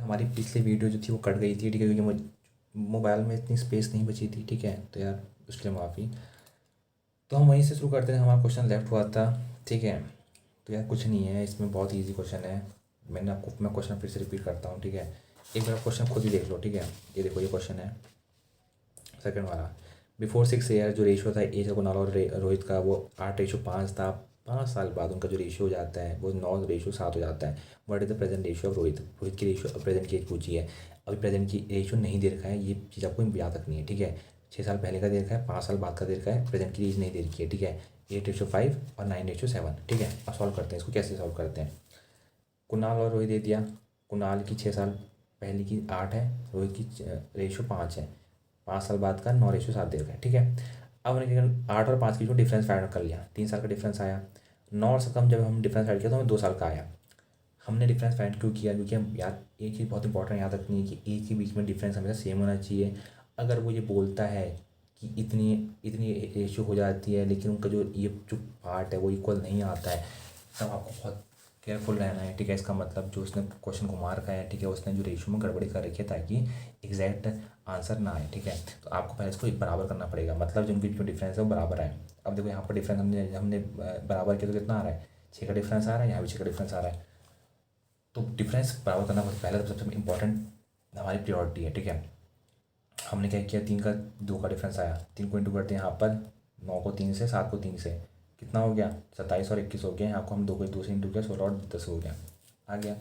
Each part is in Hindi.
हमारी पिछली वीडियो जो थी वो कट गई थी, ठीक है, क्योंकि मोबाइल में इतनी स्पेस नहीं बची थी, ठीक है, तो यार उसके लिए माफ़ी। तो हम वहीं से शुरू करते हैं, हमारा क्वेश्चन लेफ्ट हुआ था, ठीक है। तो यार कुछ नहीं है इसमें, बहुत ईजी क्वेश्चन है। मैं क्वेश्चन फिर से रिपीट करता हूँ, ठीक है। एक बार क्वेश्चन खुद ही देख लो, ठीक है। ये देखो, ये क्वेश्चन है सेकंड वाला। बिफोर 6 ईयर जो रेशियो था एज का कुणाल और रोहित का, वो 8:5 था। 5 साल बाद उनका जो रेशियो हो जाता है वो 9:7 हो जाता है। What is the present ratio of Rohit? Rohit की रेशियो प्रेजेंट की एज पूछी है। अभी प्रेजेंट की रेशियो नहीं दे रखा है, ये चीज़ आपको याद रखनी है, ठीक है। 6 साल पहले का दे रखा है, 5 साल बाद का दे रखा है, प्रेजेंट की एज नहीं दे रखी है, ठीक है। 8:5 और 9:7, ठीक है। अब सॉल्व करते हैं इसको, कैसे सॉल्व करते हैं। कुणाल और रोहित दे दिया। कुणाल की 6 साल पहले की 8 है, रोहित की रेशियो 5 है। 5 साल बाद का 9:7 दे रखा है, ठीक है। अब हमने क्या करना, 8 और 5 की जो डिफरेंस फाइंड कर लिया, 3 साल का डिफरेंस आया। 9 और 7 जब हम डिफरेंस फाइंड किया तो हमें 2 साल का आया। हमने डिफरेंस फाइंड क्यों किया? क्योंकि हम यार एक चीज़ बहुत इंपॉर्टेंट याद रखनी है कि एज के बीच में डिफरेंस हमेशा सेम होना चाहिए। अगर वो ये बोलता है कि इतनी इतनी रेशियो हो जाती है, लेकिन उनका जो जो पार्ट है वो इक्वल नहीं आता है, तब आपको बहुत केयरफुल रहना है, ठीक है। इसका मतलब जो उसने क्वेश्चन को मार का है, ठीक है, उसने जो रेशियो में गड़बड़ी कर रखी है ताकि एग्जैक्ट आंसर ना आए, ठीक है। तो आपको पहले इसको बराबर करना पड़ेगा, मतलब जो उनके बीच में डिफरेंस है वो बराबर आए। अब देखो यहाँ पर डिफरेंस हमने हमने बराबर किया तो कितना आ रहा है? 6 का डिफरेंस आ रहा है, यहाँ भी 6 का डिफरेंस आ रहा है। तो डिफरेंस बराबर करना पहले तो सबसे इम्पोर्टेंट हमारी प्रियोरिटी है, ठीक है। हमने क्या किया, 3 का 2 का डिफरेंस आया, 3 को इंटू करते हैं यहाँ पर। 9 को 3 से, 7 को 3 से, कितना हो गया? 27 और 21 हो गया। यहाँ को हम 2 को 2 से इंटू किया, 16 और 10 हो गया, आ गया।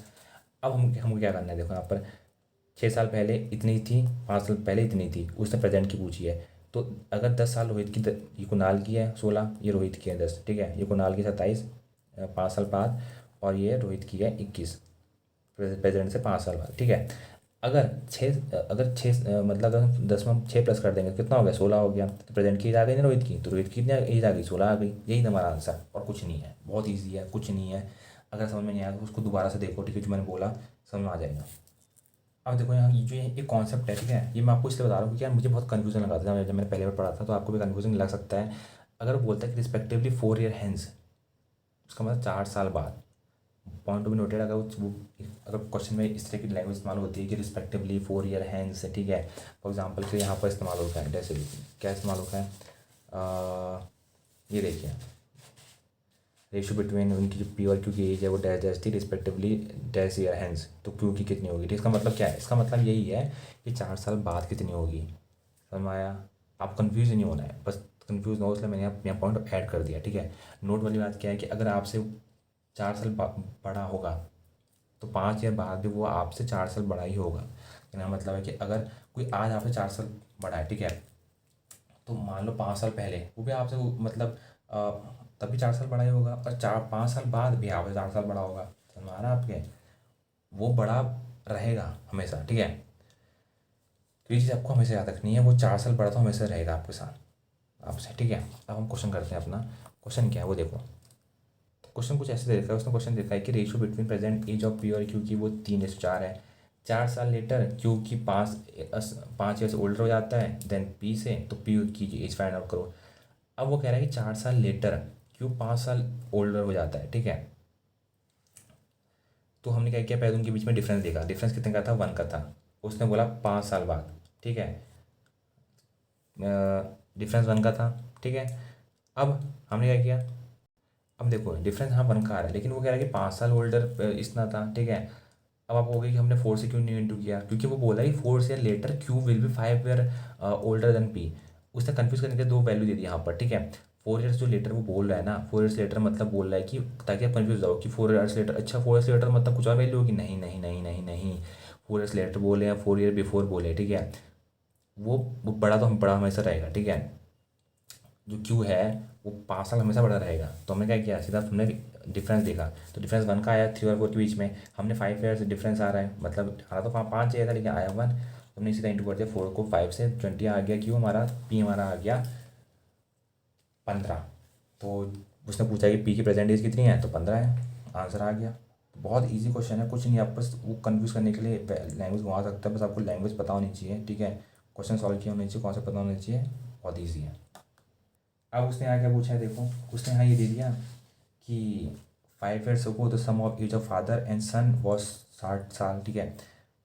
अब हमको क्या करना है, देखो यहाँ पर 6 साल पहले इतनी थी, 5 साल पहले इतनी थी, उसने प्रेजेंट की पूछी है। तो अगर 10 साल रोहित की, ये कुणाल की है 16, ये रोहित की है 10, ठीक है। ये कुणाल की 27 5 साल बाद, और ये रोहित की है 21 प्रेजेंट से 5 साल बाद, ठीक है। अगर छः मतलब अगर हम 10 में हम 6 प्लस कर देंगे तो कितना हो गया? 16 हो गया। तो प्रेजेंट की एज आ गई ना रोहित की, तो रोहित की कितनी एज आ गई? 16 आ गई। यही हमारा आंसर, और कुछ नहीं है, बहुत ईजी है, कुछ नहीं है। अगर समझ में नहीं आया तो उसको दोबारा से देखो, ठीक है, जो मैंने बोला समझ में आ जाएगा। अब देखो यहाँ ये जो एक कॉन्सेप्ट है, ठीक है, ये मैं आपको इसलिए बता रहा हूँ क्योंकि यार मुझे बहुत कन्फ्यूजन लगा था जब मैंने पहले बार पढ़ा था, तो आपको भी कन्फ्यूजन लग सकता है। अगर वो बोलता है कि रिस्पेक्टिवली 4 ईयर हैंस, उसका मतलब 4 साल बाद। पॉइंट टू बी नोटेड, अगर क्वेश्चन में इस तरह की लैंग्वेज इस्तेमाल होती है कि रिस्पेक्टिवली 4 ईयर हैंस, ठीक है। फॉर एग्जाम्पल के यहाँ पर इस्तेमाल होता है, जैसे क्या इस्तेमाल होता है, ये देखिए, रेशियो बिटवीन उनकी जो पी और क्यू की एज है वो डैश डैश थी, रिस्पेक्टिवली डैश ईयर हैंस, तो क्यू की कितनी होगी? तो इसका मतलब क्या है? इसका मतलब यही है कि 4 साल बाद कितनी होगी। समझ में आया? आप कंफ्यूज नहीं होना है, बस कंफ्यूज ना हो इसलिए मैंने यहाँ पॉइंट ऐड कर दिया, ठीक है। नोट वाली बात क्या है कि अगर आपसे 4 साल बड़ा होगा तो 5 ईयर बाद भी वो आपसे 4 साल बड़ा ही होगा। कहने का मतलब है कि अगर कोई आज आपसे 4 साल बड़ा है, ठीक है, तो मान लो 5 साल पहले वो भी आपसे मतलब तब भी 4 साल बड़ा ही होगा, और 5 साल बाद भी आपसे 4 साल बड़ा होगा। समझ में आ रहा है आपके? वो बड़ा रहेगा हमेशा, ठीक है। तो ये चीज़ आपको हमेशा याद रखनी है, वो 4 साल बड़ा तो हमेशा रहेगा आपके साथ, आपसे, ठीक है। अब हम क्वेश्चन करते हैं अपना। क्वेश्चन क्या है वो देखो। क्वेश्चन कुछ ऐसे दे रखा है, उसने क्वेश्चन देखा है कि ratio between present age of P और क्यू की वो 3:4 है। 4 साल लेटर क्यू की 5 ईयर्स ओल्डर हो जाता है देन पी से, तो पी की एज फाइंड आउट करो। अब वो कह रहा है कि 4 साल लेटर क्यू 5 साल ओल्डर हो जाता है, ठीक है। तो हमने क्या किया, पहले उनके बीच में डिफरेंस देखा, डिफरेंस कितने का था? 1 का था। उसने बोला 5 साल बाद, ठीक है, डिफरेंस 1 का था, ठीक है। अब हमने क्या किया, अब देखो डिफरेंस हाँ 1 का आ रहा है, लेकिन वो कह रहा है कि 5 साल ओल्डर इतना था, ठीक है। अब आप कहोगे कि हमने 4 से क्यों नहीं इंटू किया? क्योंकि वो बोला कि 4 से later Q will be 5 year older than P. उसने कन्फ्यूज करने के 2 वैल्यू दे दी यहाँ पर, ठीक है। 4 ईयर्स जो लेटर वो बोल रहा है ना, 4 ईयर्स लेटर मतलब बोल रहा है कि, ताकि आप कन्फ्यूज हो कि 4 ईयर्स लेटर, अच्छा 4 ईयर्स लेटर मतलब कुछ और वैल्यू होगी? नहीं नहीं नहीं नहीं नहीं, 4 ईयर्स लेटर बोले या 4 ईयर बिफोर बोले, ठीक है। वो बड़ा तो हम बड़ा हमेशा रहेगा, ठीक है। जो क्यू है वो 5 साल हमेशा बड़ा रहेगा। तो हमने क्या किया, सीधा हमने डिफरेंस देखा, तो डिफरेंस 1 का आया, 3 और 4 के बीच में। हमने 5 ईयर्स डिफरेंस आ रहा है, मतलब आ तो 5 चाहिए था लेकिन आया 1, तो हमने सीधा इंटू कर दिया 4 को 5 से, 20 आ गया, क्यू हमारा, पी हमारा आ गया 15। तो उसने पूछा कि पी की प्रेजेंट एज कितनी है, तो 15 है, आंसर आ गया। बहुत ईजी क्वेश्चन है, कुछ नहीं, आप बस वो कन्फ्यूज़ करने के लिए लैंग्वेज घुमा सकते हैं, बस आपको लैंग्वेज पता होनी चाहिए, ठीक है। क्वेश्चन सॉल्व किया होना चाहिए, कॉन्सेप्ट पता होना चाहिए, बहुत ईजी है। अब उसने यहाँ क्या पूछा है देखो, उसने यहाँ ये दे दिया कि 5 years ago the sum of age of father and son was 60 साल, ठीक है।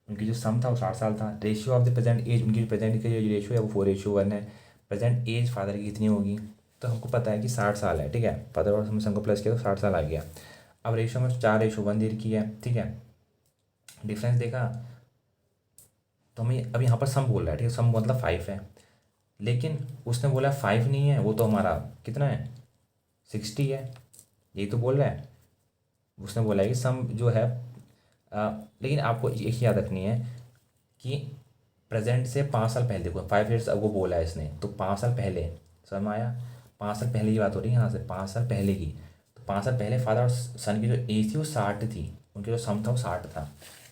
उनकी जो सम था वो 60 साल था। Ratio of the present age, उनकी जो प्रेजेंट की जो रेशियो है वो 4:1 है। प्रेजेंट एज फादर की कितनी होगी, तो हमको पता है कि 60 साल है, ठीक है। फादर और हम सन को प्लस किया तो 60 साल आ गया। अब रेशियो में 4:1 दे रखी है, ठीक है। डिफरेंस देखा तो हमें अब यहाँ पर सम बोल रहा है, ठीक है, सम मतलब 5 है। लेकिन उसने बोला 5 नहीं है, वो तो हमारा कितना है 60 है, यही तो बोल रहा है। उसने बोला है कि सम जो है लेकिन आपको एक ही याद रखनी है कि प्रेजेंट से 5 साल पहले, देखो 5 ईयर्स अब वो बोला है इसने, तो 5 साल पहले, समझ में आया। 5 साल पहले की बात हो रही है यहाँ से, 5 साल पहले की। तो 5 साल पहले फादर और सन की जो एज थी वो 60 थी, उनके जो सम था वो 60 था।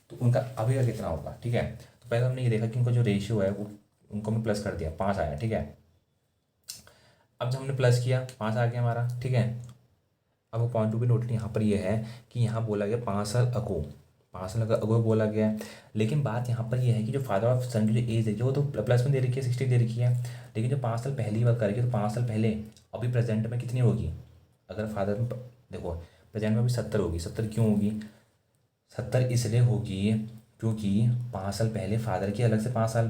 तो उनका अभी का कितना होगा, ठीक है। तो पहले हमने ये देखा कि उनका जो रेशियो है वो, उनको हमने प्लस कर दिया, 5 आया, ठीक है। अब जब हमने प्लस किया 5 आ गया हमारा, ठीक है। अब वो पॉइंट टू भी नोट यहाँ पर ये है कि यहाँ बोला गया 5 साल अगो, 5 साल अगो बोला गया है। लेकिन बात यहाँ पर ये है कि जो फादर ऑफ सन की जो एज है वो तो प्लस में दे रखी है, 60 दे रखी है। लेकिन जो 5 साल पहले की बात करेंगे तो 5 साल पहले अभी प्रेजेंट में कितनी होगी, अगर फादर में देखो प्रेजेंट में अभी 70 होगी। 70 क्यों होगी, 70 इसलिए होगी क्योंकि 5 साल पहले फादर की अलग से 5 साल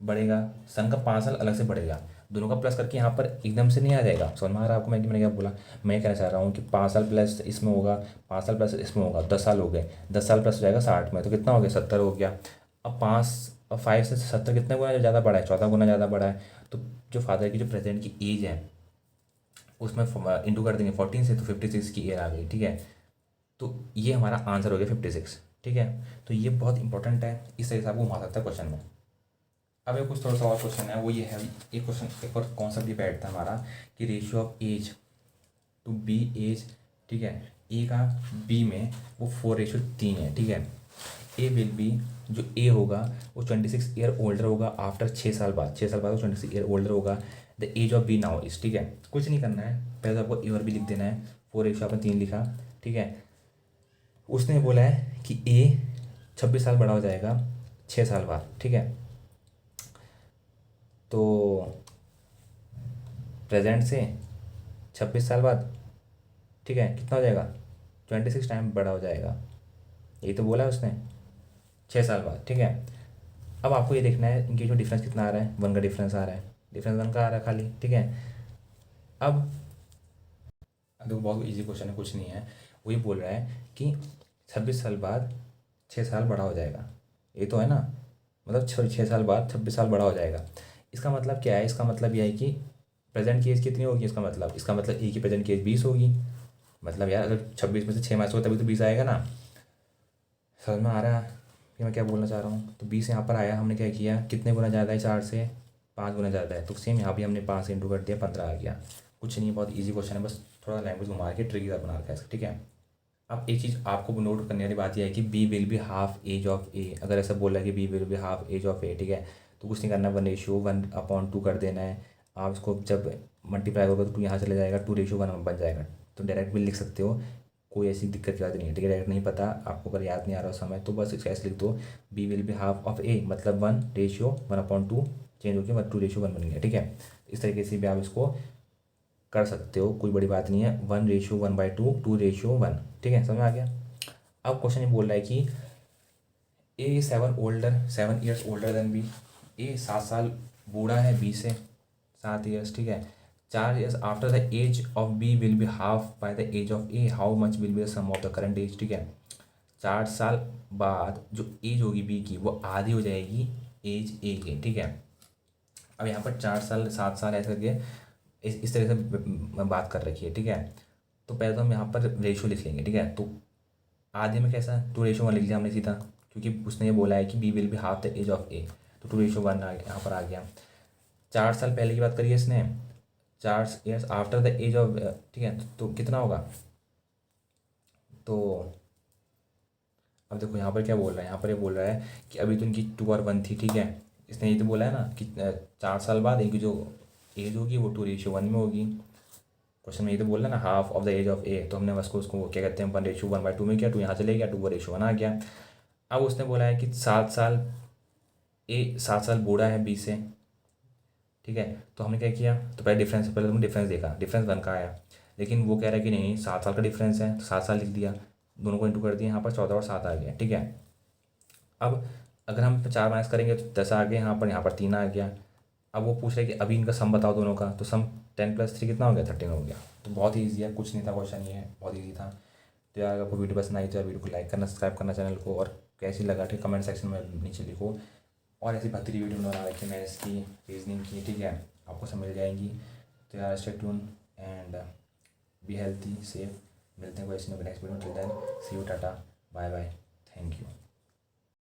बढ़ेगा, सन का 5 साल अलग से बढ़ेगा। दोनों का प्लस करके यहाँ पर एकदम से नहीं आ जाएगा, समझ में आ रहा है आपको मैंने क्या बोला। मैं कहना चाह रहा हूँ कि 5 साल प्लस इसमें होगा, 5 साल प्लस इसमें होगा, 10 साल हो गए, 10 साल प्लस हो जाएगा 60 में, तो कितना हो गया 70 हो गया। अब 5 से 70 कितने गुना ज़्यादा बढ़ा है, 14 गुना ज़्यादा बढ़ा है। तो जो फादर की जो प्रेजेंट की एज है उसमें इंटू कर देंगे 14 से, तो 56 की ईयर आ गई, ठीक है। तो ये हमारा आंसर हो गया 56, ठीक है। तो ये बहुत इंपॉर्टेंट है, इस तरह से आपको घुमा सकता है क्वेश्चन में। अब एक कुछ थोड़ा सा और क्वेश्चन है, वो ये है, एक क्वेश्चन एक और कॉन्सेप्ट ये बैठता है हमारा कि ratio of age to be age, ठीक है। ए का बी में वो 4:3 है, ठीक है। ए विल बी, जो ए होगा वो 26 ईयर ओल्डर होगा आफ्टर 6 साल बाद, 6 साल बाद वो 26 ईयर ओल्डर होगा। The age of B now is, ठीक है। कुछ नहीं करना है, पहले तो आपको ए और बी लिख देना है। 4:3 लिखा, ठीक है। उसने बोला है कि ए 26 साल बड़ा हो जाएगा 6 साल बाद, ठीक है। तो प्रेजेंट से 26 साल बाद, ठीक है, कितना हो जाएगा 26 टाइम बड़ा हो जाएगा, यही तो बोला है उसने, 6 साल बाद, ठीक है। अब आपको ये देखना है इनकी जो डिफरेंस कितना आ रहा है, 1 का डिफरेंस आ रहा है, डिफरेंस 1 का आ रहा है खाली, ठीक है। अब देखो बहुत इजी क्वेश्चन है, कुछ नहीं है। वही बोल रहा है कि 26 साल बाद 6 साल बड़ा हो जाएगा, ये तो है ना, मतलब 6 साल बाद 26 साल बड़ा हो जाएगा। इसका मतलब क्या है, इसका मतलब यह है कि प्रेजेंट की एज कितनी होगी, इसका मतलब ए की प्रेजेंट की एज 20 होगी। मतलब यार अगर 26 में से 6 माइनस होगा तभी तो 20 आएगा ना, समझ में आ रहा है कि मैं क्या बोलना चाह रहा हूँ। तो 20 यहाँ पर आया, हमने क्या किया, कितने गुना ज़्यादा है 4 से, 5 गुना ज़्यादा है, तो सेम यहाँ भी हमने 5 से इंटू कर दिया, 15 आ गया। कुछ नहीं, बहुत ईजी क्वेश्चन है, बस थोड़ा लैंग्वेज घुमा के ट्रिकी बना रखा है इसका, ठीक है। अब एक चीज़ आपको नोट करने वाली बात यह है कि B will be half age of A, अगर ऐसा बोला है कि B will be half age of A, ठीक है, तो कुछ नहीं करना, 1:1/2 कर देना है। आप इसको जब मल्टीप्लाई होगा तो 2 यहाँ चले जाएगा, 2:1 बन जाएगा। तो डायरेक्ट भी लिख सकते हो, कोई ऐसी दिक्कत की बात नहीं है, ठीक है। डायरेक्ट नहीं पता आपको, अगर याद नहीं आ रहा उस समय, तो बस ऐसे लिख दो, B will be half of A, मतलब 1:1/2 चेंज होकर 2:1 बन गया, ठीक है। इस तरीके से भी आप इसको कर सकते हो, कोई बड़ी बात नहीं है। 1:1/2, 2:1, ठीक है, समझ में आ गया। अब क्वेश्चन ये बोल रहा है कि ए 7 ईयर्स ओल्डर देन बी, ए 7 साल बूढ़ा है बी से, 7 ईयर्स, ठीक है। 4 years after the age of B will be half by the age of A, how much will be the sum of the current age, ठीक है। 4 साल बाद जो एज होगी बी की वो आधी हो जाएगी एज ए की, ठीक है। अब यहाँ पर 4 साल 7 साल ऐसे करके इस तरह से बात कर रखी है, ठीक है। तो पहले तो हम यहाँ पर रेशियो लिख लेंगे, ठीक है। तो आधे में कैसा 2:1 लिख लिया हमने सीधा, क्योंकि उसने ये बोला है कि B will be half the age of A, तो 2:1 यहाँ पर आ गया। 4 साल पहले की बात करिए इसने, 4 years after the age of, ठीक है, तो कितना होगा। तो अब देखो यहाँ पर क्या बोल रहा है, यहाँ पर ये बोल रहा है कि अभी तो इनकी 2 और 1 थी, ठीक है। इसने ये तो बोला है ना कि 4 साल बाद इनकी जो एज होगी वो 2:1 में होगी। क्वेश्चन में ये तो बोल रहा है ना half of the age of A, तो हमने बस को उसको क्या कहते हैं 1:1/2 में किया, 2 यहाँ चले गया, 2:1 आ गया। अब उसने बोला है कि 7 साल बूढ़ा है बी से, ठीक है। तो हमने क्या किया, तो पहले तुमने डिफरेंस देखा, डिफरेंस 1 का आया। लेकिन वो कह रहा है कि नहीं 7 साल का डिफरेंस है, तो 7 साल लिख दिया, दोनों को इंटू कर दिया, यहाँ पर 14 और 7 आ गया, ठीक है। अब अगर हम 4 माइनस करेंगे तो 10 आ गया, यहाँ पर 3 आ गया। अब वो पूछ रहे कि अभी इनका सम बताओ दोनों का, तो सम 10 + 3 कितना हो गया, 13 हो गया। तो बहुत ही ईजी है, कुछ नहीं था क्वेश्चन, ये बहुत ईजी था। तो यार आपको वीडियो पसंद आई तो यार वीडियो को लाइक करना, सब्सक्राइब करना चैनल को, और कैसी लगा ठीक कमेंट सेक्शन में नीचे लिखो। और ऐसी बेहतरीन वीडियो बना रखी है मैं इसकी रीजनिंग की, ठीक है, आपको सब मिल जाएंगी। तो यार stay tune and be healthy safe. मिलते हैं कोई नेक्स्ट वीडियो में, till then see you, tata bye bye, thank you.